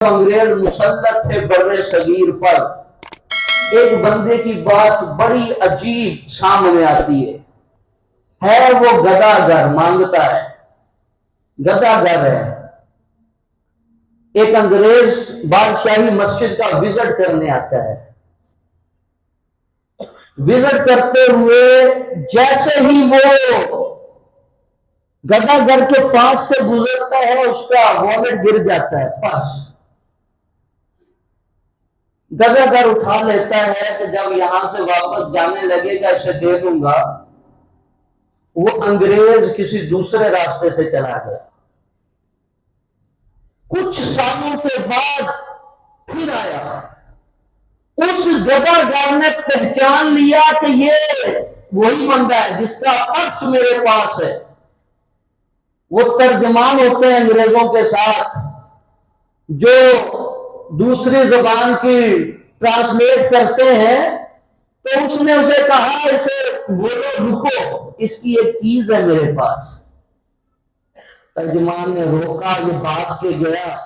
انگریز مسلط تھے بر صغیر پر، ایک بندے کی بات بڑی عجیب سامنے آتی ہے وہ گدا گر مانگتا ہے، گدا گر ہے۔ ایک انگریز بادشاہی مسجد کا وزٹ کرنے آتا ہے، وزٹ کرتے ہوئے جیسے ہی وہ گدا گر کے پاس سے گزرتا ہے اس کا والٹ گر جاتا ہے، پرس گدا گر اٹھا لیتا ہے کہ جب یہاں سے واپس جانے لگے گا اسے دے دوں گا۔ وہ انگریز کسی دوسرے راستے سے چلا گیا۔ کچھ سالوں کے بعد پھر آیا، اس گدا گر نے پہچان لیا کہ یہ وہی بندہ ہے جس کا پرس میرے پاس ہے۔ وہ ترجمان ہوتے ہیں انگریزوں کے ساتھ جو دوسری زبان کی ٹرانسلیٹ کرتے ہیں، تو اس نے اسے کہا اسے بولو رکو، اس کی ایک چیز ہے میرے پاس۔ ترجمان نے روکا، یہ بات کے گیا،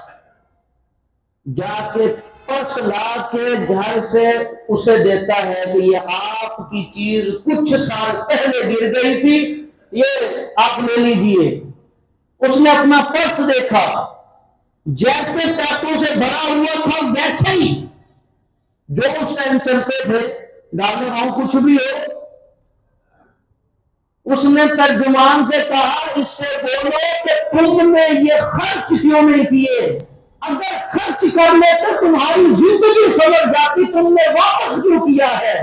جا کے پرس لا کے گھر سے اسے دیتا ہے کہ یہ آپ کی چیز کچھ سال پہلے گر گئی تھی، یہ آپ لے لیجئے۔ اس نے اپنا پرس دیکھا، جیسے پیسوں سے بھرا ہوا تھا ویسے ہی جو اس ٹائم چلتے تھے، ڈالر ہوں کچھ بھی ہو۔ اس نے ترجمان سے کہا اس سے بولو کہ تم نے یہ خرچ کیوں نہیں کیے، اگر خرچ کر لیتے تمہاری زندگی سنور جاتی، تم نے واپس کیوں کیا ہے۔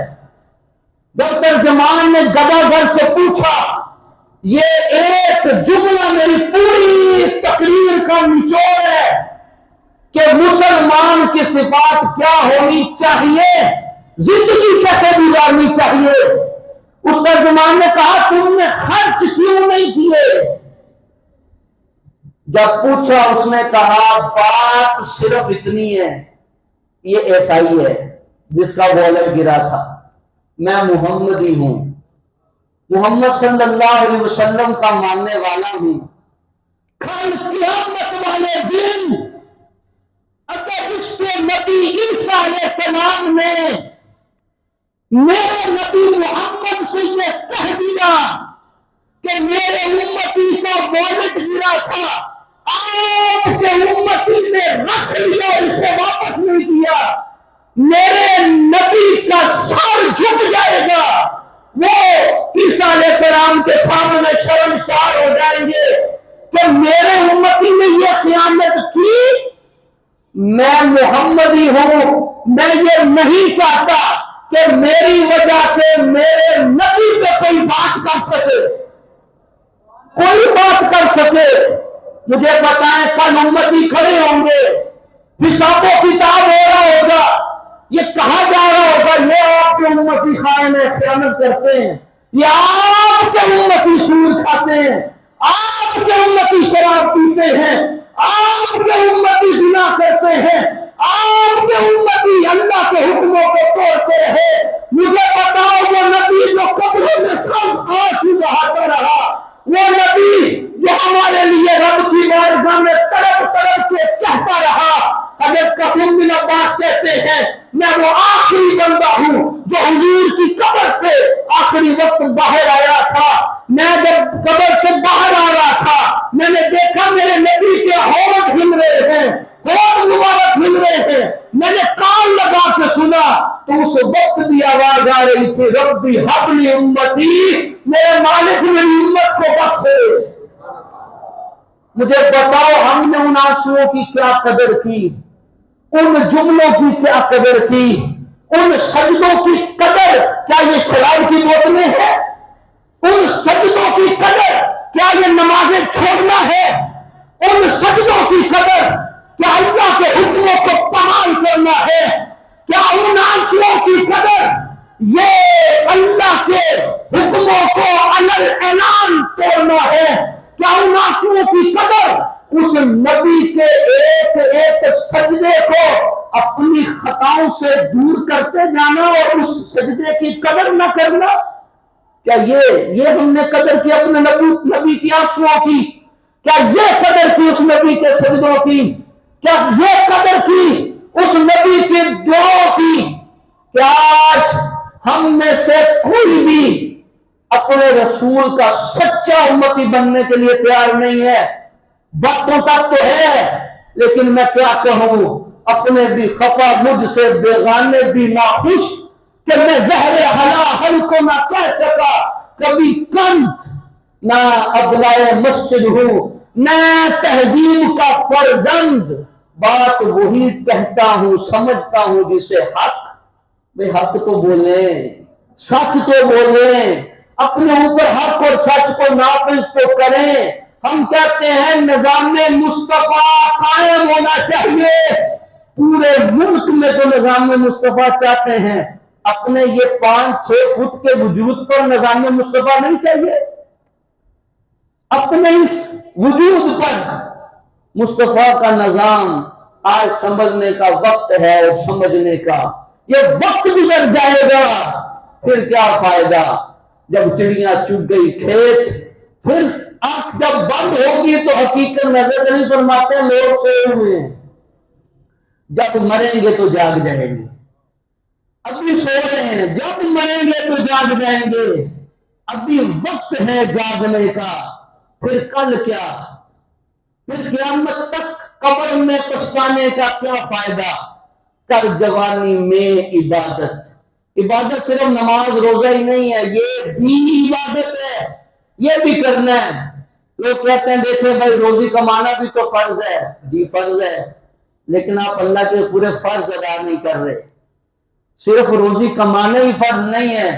جب ترجمان نے گدا گر سے پوچھا، یہ ایک جملہ میری پوری تقریر کا نچوڑ ہے کہ مسلمان کی صفات کیا ہونی چاہیے، زندگی کیسے گزارنی چاہیے۔ اس ترجمان نے کہا تم نے خرچ کیوں نہیں کیے۔ جب پوچھا اس نے کہا بات صرف اتنی ہے، یہ عیسائی ہے جس کا والٹ گرا تھا، میں محمدی ہوں، محمد صلی اللہ علیہ وسلم کا ماننے والا ہوں۔ کل قیامت والے دن اگر اس کے نبی عیسیٰ علیہ السلام نے میرے نبی محمد سے یہ کہہ دیا کہ میرے امتی کا والٹ گرا تھا، آپ کے امتی نے رکھ لیا اور اسے واپس نہیں کیا، میرے نبی کا سر جھک جائے گا، وہ عیسیٰ علیہ السلام کے سامنے شرمسار ہو جائیں گے کہ میرے امتی نے یہ خیانت کی۔ میں محمدی ہوں، میں یہ نہیں چاہتا کہ میری وجہ سے میرے نبی پہ کوئی بات کر سکے، کوئی بات کر سکے۔ مجھے پتا ہے کل امتی کھڑے ہوں گے، حساب و کتاب ہو رہا ہوگا، یہ کہا جا رہا ہوگا یہ آپ کے امتی خائن ہے، خیانت کرتے ہیں، یہ آپ کے امتی سود کھاتے ہیں، آپ کے امتی شراب پیتے ہیں، آپ کے امتی زنا کرتے ہیں، آپ کے امتی اللہ کے حکموں کو توڑتے رہے۔ مجھے بتاؤ وہ نبی جو قبروں میں سب آنسو بہاتا رہا، وہ نبی جو ہمارے لیے رب کی بارگاہ میں تڑپ تڑپ کے کہتا رہا، حضرت قاسم بن عباس کہتے ہیں میں وہ آخری بندہ ہوں جو حضور کی قبر سے آخری وقت باہر آیا تھا۔ میں جب قبر سے باہر آ رہا تھا میں نے دیکھا میرے نبی کے ہونٹ ہل رہے ہیں، ہونٹ مبارک ہل رہے ہیں، میں نے کان لگا کے سنا تو اس وقت بھی آواز آ رہی تھی ربی ہب لی امتی، میرے مالک میری امت کو بخشے۔ مجھے بتاؤ ہم نے ان آنسوؤں کی کیا قدر کی، ان جملوں کی کیا قدر کی، ان سجدوں کی قدر کیا یہ شراب کی بوتلیں ہیں، ان سجدوں کی قدر کیا یہ نمازیں چھوڑنا ہے، ان سجدوں کی قدر کیا اللہ کے حکموں کو پامال کرنا ہے، کیا ان آنسوؤں کی قدر یہ اللہ کے حکموں کو علل اعلان توڑنا ہے، کیا ان آنسوؤں کی قدر اس نبی کے ایک ایک سجدے کو اپنی خطاؤں سے دور کرتے جانا اور اس سجدے کی قدر نہ کرنا، کیا یہ ہم نے قدر کی اپنے نبی کی آنسوؤں کی، کیا یہ قدر کی اس نبی کے سجدوں کی؟ کیا یہ قدر کی اس نبی کے دعاؤں کی کہ آج ہم میں سے کوئی بھی اپنے رسول کا سچا امتی بننے کے لیے تیار نہیں ہے. باتوں تک تو ہے لیکن میں کیا کہوں، اپنے بھی خفا، مجھ سے بیگانے بھی ناخوش کہ میں زہر حل کو نہ کہہ سکا کبھی کنت، نہ ابلائے مسجد ہوں نہ تہذیب کا فرزند. بات وہی کہتا ہوں سمجھتا ہوں جسے حق. بے حق تو بولیں، سچ تو بولیں، اپنے اوپر حق اور سچ کو نافذ تو کریں. ہم کہتے ہیں نظام مصطفیٰ قائم ہونا چاہیے، پورے ملک میں تو نظام مصطفیٰ چاہتے ہیں، اپنے یہ 5-6 فٹ کے وجود پر نظام مصطفیٰ نہیں چاہیے. اپنے اس وجود پر مصطفیٰ کا نظام آج سمجھنے کا وقت ہے اور سمجھنے کا. یہ وقت گزر جائے گا پھر کیا فائدہ. جب چڑیاں چگ گئی کھیت، پھر آنکھ جب بند ہوگی تو حقیقت نظر نہیں فرماتے لوگ سوئے ہوئے ہیں. جب مریں گے تو جاگ جائیں گے. ابھی سو رہے ہیں، جب مریں گے تو جاگ جائیں گے. ابھی وقت ہے جاگنے کا. پھر کل کیا، پھر قیامت تک قبر میں پچھتانے کا کیا فائدہ. کر جوانی میں عبادت. عبادت صرف نماز روزہ ہی نہیں ہے، یہ بھی عبادت ہے، یہ بھی کرنا ہے. لوگ کہتے ہیں دیکھیں بھائی روزی کمانا بھی تو فرض ہے. جی فرض ہے، لیکن آپ اللہ کے پورے فرض ادا نہیں کر رہے. صرف روزی کمانا ہی فرض نہیں ہے،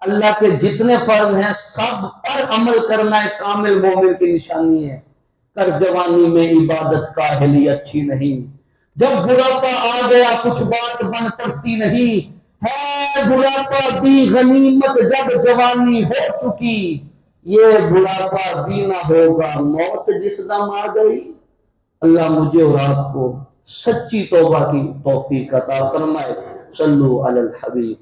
اللہ کے جتنے فرض ہیں سب پر عمل کرنا ایک کامل مومن کی نشانی ہے. کر جوانی میں عبادت کاہلی اچھی نہیں. جب بڑھاپا آ گیا کچھ بات بن پڑتی نہیں. ہے بڑھاپا بھی غنیمت جب جوانی ہو چکی. یہ بڑھاپا بھی نہ ہوگا موت جس دم آ گئی. اللہ مجھے اور آپ کو سچی توبہ کی توفیق عطا فرمائے. صلو علی الحبیب.